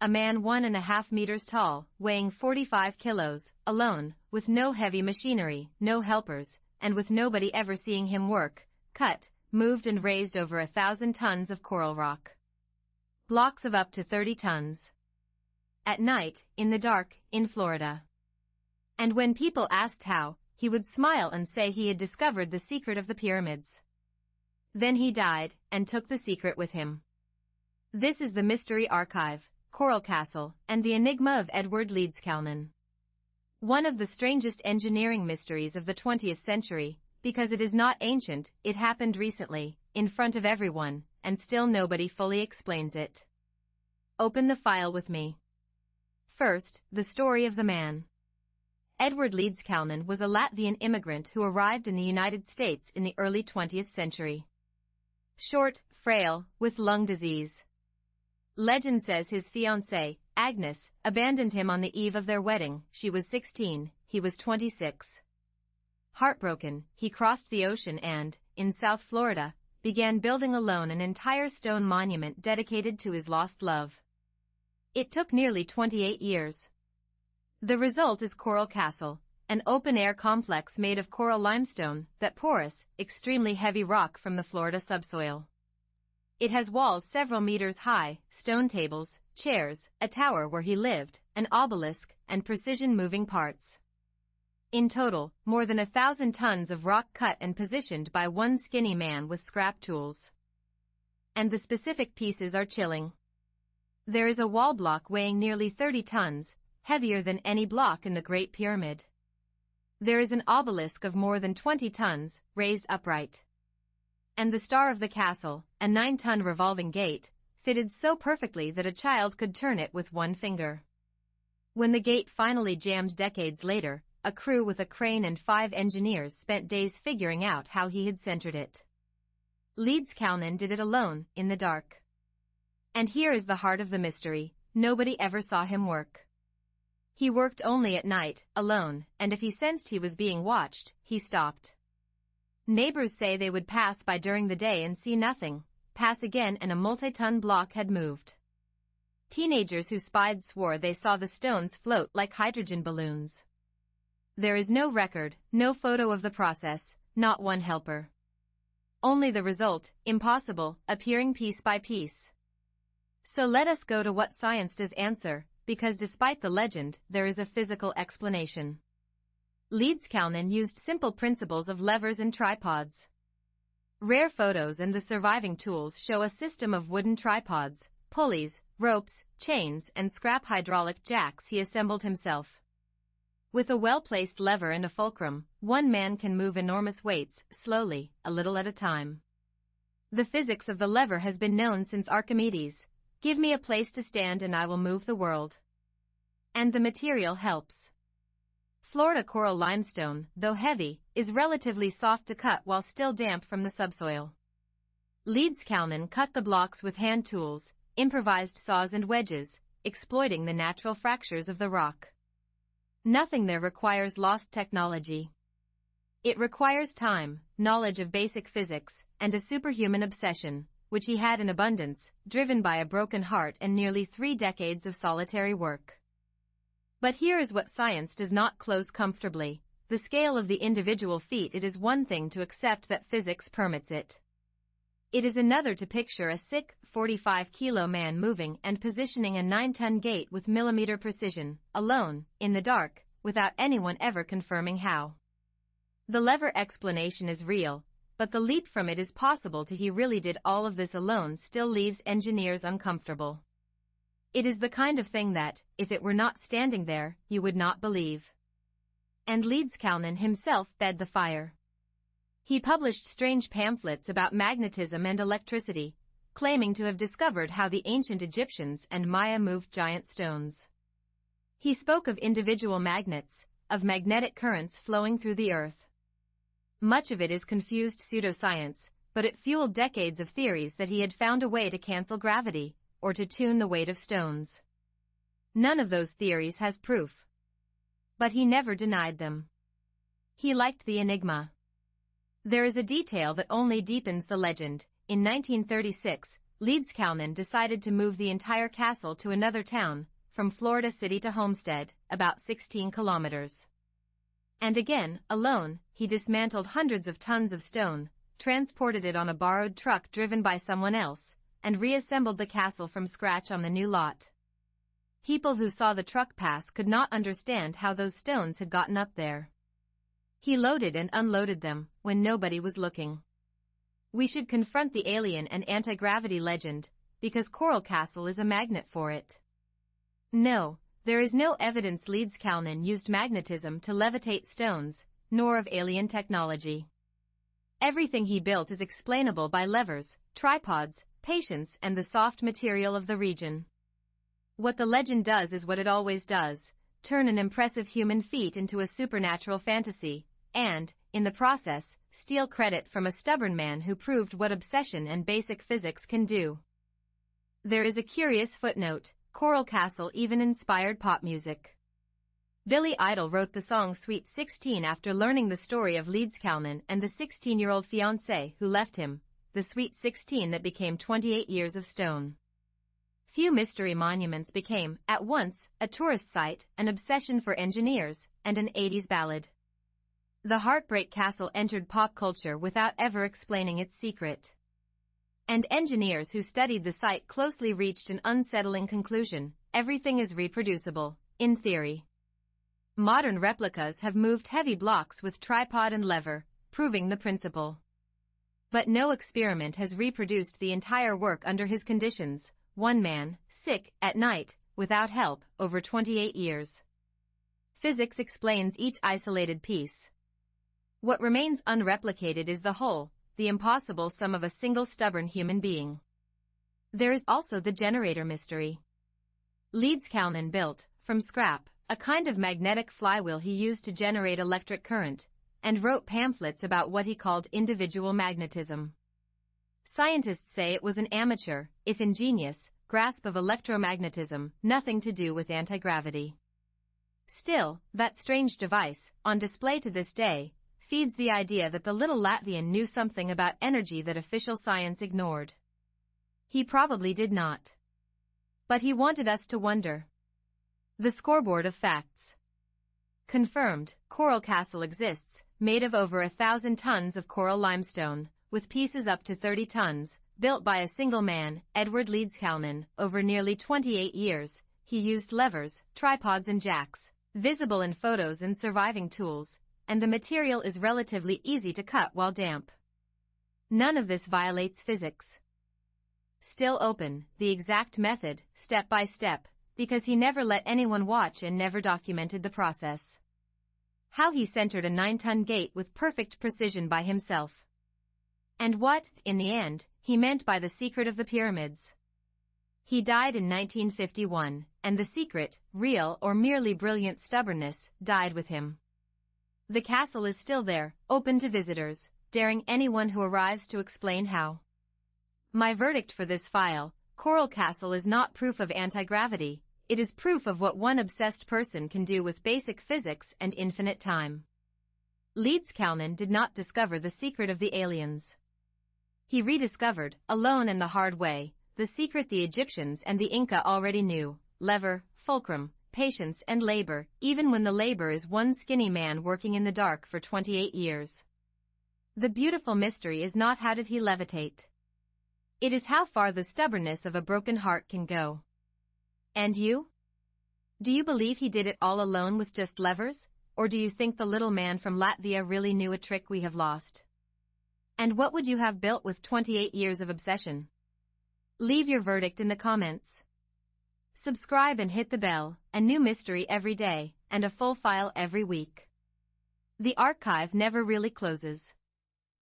a man 1.5 meters tall, weighing 45 kilos, alone, with no heavy machinery, no helpers, and with nobody ever seeing him work, cut, moved and raised over 1,000 tons of coral rock. Blocks of up to 30 tons. At night, in the dark, in Florida. And when people asked how, he would smile and say he had discovered the secret of the pyramids. Then he died, and took the secret with him. This is the Mystery Archive, Coral Castle, and the Enigma of Edward Leedskalnin. One of the strangest engineering mysteries of the 20th century, because it is not ancient, it happened recently, in front of everyone, and still nobody fully explains it. Open the file with me. First, the story of the man. Edward Leedskalnin was a Latvian immigrant who arrived in the United States in the early 20th century. Short, frail, with lung disease. Legend says his fiancée, Agnes, abandoned him on the eve of their wedding. She was 16, he was 26. Heartbroken, he crossed the ocean and, in South Florida, began building alone an entire stone monument dedicated to his lost love. It took nearly 28 years. The result is Coral Castle, an open-air complex made of coral limestone, that porous, extremely heavy rock from the Florida subsoil. It has walls several meters high, stone tables, chairs, a tower where he lived, an obelisk, and precision moving parts. In total, more than 1,000 tons of rock cut and positioned by one skinny man with scrap tools. And the specific pieces are chilling. There is a wall block weighing nearly 30 tons, heavier than any block in the Great Pyramid. There is an obelisk of more than 20 tons, raised upright. And the star of the castle, a 9-ton revolving gate, fitted so perfectly that a child could turn it with one finger. When the gate finally jammed decades later, a crew with a crane and 5 engineers spent days figuring out how he had centered it. Leedskalnin did it alone, in the dark. And here is the heart of the mystery: nobody ever saw him work. He worked only at night, alone, and if he sensed he was being watched, he stopped. Neighbors say they would pass by during the day and see nothing, pass again and a multi-ton block had moved. Teenagers who spied swore they saw the stones float like hydrogen balloons. There is no record, no photo of the process, not one helper. Only the result, impossible, appearing piece by piece. So let us go to what science does answer, because despite the legend, there is a physical explanation. Leedskalnin used simple principles of levers and tripods. Rare photos and the surviving tools show a system of wooden tripods, pulleys, ropes, chains, and scrap hydraulic jacks he assembled himself. With a well-placed lever and a fulcrum, one man can move enormous weights, slowly, a little at a time. The physics of the lever has been known since Archimedes. Give me a place to stand and I will move the world. And the material helps. Florida coral limestone, though heavy, is relatively soft to cut while still damp from the subsoil. Leedskalnin cut the blocks with hand tools, improvised saws and wedges, exploiting the natural fractures of the rock. Nothing there requires lost technology. It requires time, knowledge of basic physics, and a superhuman obsession, which he had in abundance, driven by a broken heart and nearly 3 decades of solitary work. But here is what science does not close comfortably. The scale of the individual feat. It is one thing to accept that physics permits it. It is another to picture a sick, 45-kilo man moving and positioning a 9-ton gate with millimeter precision, alone, in the dark, without anyone ever confirming how. The lever explanation is real, but the leap from it is possible to he really did all of this alone still leaves engineers uncomfortable. It is the kind of thing that, if it were not standing there, you would not believe. And Leedskalnin himself fed the fire. He published strange pamphlets about magnetism and electricity, claiming to have discovered how the ancient Egyptians and Maya moved giant stones. He spoke of individual magnets, of magnetic currents flowing through the earth. Much of it is confused pseudoscience, but it fueled decades of theories that he had found a way to cancel gravity, or to tune the weight of stones. None of those theories has proof. But he never denied them. He liked the enigma. There is a detail that only deepens the legend. In 1936, Leeds-Kalman decided to move the entire castle to another town, from Florida City to Homestead, about 16 kilometers. And again, alone, he dismantled hundreds of tons of stone, transported it on a borrowed truck driven by someone else, and reassembled the castle from scratch on the new lot. People who saw the truck pass could not understand how those stones had gotten up there. He loaded and unloaded them, when nobody was looking. We should confront the alien and anti-gravity legend, because Coral Castle is a magnet for it. No, there is no evidence Leeds-Kalman used magnetism to levitate stones, nor of alien technology. Everything he built is explainable by levers, tripods, patience, and the soft material of the region. What the legend does is what it always does, turn an impressive human feat into a supernatural fantasy, and, in the process, steal credit from a stubborn man who proved what obsession and basic physics can do. There is a curious footnote: Coral Castle even inspired pop music. Billy Idol wrote the song Sweet 16 after learning the story of Leeds-Kalman and the 16-year-old fiancée who left him, the Sweet 16 that became 28 years of stone. Few mystery monuments became, at once, a tourist site, an obsession for engineers, and an 80s ballad. The Heartbreak Castle entered pop culture without ever explaining its secret. And engineers who studied the site closely reached an unsettling conclusion: everything is reproducible, in theory. Modern replicas have moved heavy blocks with tripod and lever, proving the principle. But no experiment has reproduced the entire work under his conditions: one man, sick, at night, without help, over 28 years. Physics explains each isolated piece. What remains unreplicated is the whole, the impossible sum of a single stubborn human being. There is also the generator mystery. Leeds-Kalman built, from scrap, a kind of magnetic flywheel he used to generate electric current, and wrote pamphlets about what he called individual magnetism. Scientists say it was an amateur, if ingenious, grasp of electromagnetism, nothing to do with anti-gravity. Still, that strange device, on display to this day, feeds the idea that the little Latvian knew something about energy that official science ignored. He probably did not. But he wanted us to wonder. The scoreboard of facts. Confirmed, Coral Castle exists, made of over 1,000 tons of coral limestone, with pieces up to 30 tons, built by a single man, Edward Leeds-Kalman, over nearly 28 years. He used levers, tripods and jacks, visible in photos and surviving tools, and the material is relatively easy to cut while damp. None of this violates physics. Still open, the exact method, step by step, because he never let anyone watch and never documented the process. How he centered a 9-ton gate with perfect precision by himself. And what, in the end, he meant by the secret of the pyramids. He died in 1951, and the secret, real or merely brilliant stubbornness, died with him. The castle is still there, open to visitors, daring anyone who arrives to explain how. My verdict for this file: Coral Castle is not proof of anti-gravity, it is proof of what one obsessed person can do with basic physics and infinite time. Leeds-Kalman did not discover the secret of the aliens. He rediscovered, alone and the hard way, the secret the Egyptians and the Inca already knew: lever, fulcrum, patience and labor, even when the labor is one skinny man working in the dark for 28 years. The beautiful mystery is not how did he levitate. It is how far the stubbornness of a broken heart can go. And you? Do you believe he did it all alone with just levers, or do you think the little man from Latvia really knew a trick we have lost? And what would you have built with 28 years of obsession? Leave your verdict in the comments. Subscribe and hit the bell, a new mystery every day, and a full file every week. The archive never really closes.